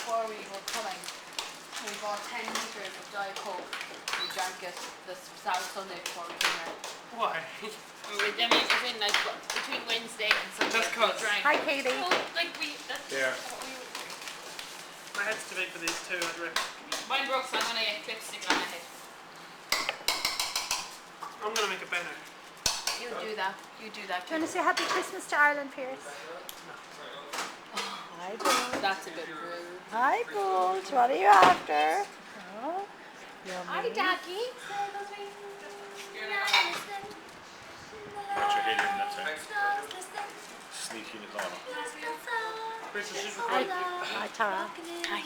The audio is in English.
before we were coming, we bought 10 litres of Diet Coke. We drank it this Saturday, Sunday before we came here. Why? I mean, it was in like between Wednesday and Sunday. Just 'cause. We drank. Hi, Katie. So, like that's Yeah. what we would do. My head's too big for these two, I'd reckon. Mine broke, so I'm gonna get lipstick on my head. I'm gonna make a banner. You do that. You do that. Do you want to say Happy Christmas to Ireland, Pierce? Hi, Bulge. That's a bit rude. Hi, Bulge. What are you after? Oh, Hi, yummy. Daddy. What you're hearing that time? Sneaking it on. Chris, is she Hi, Tara. Hi.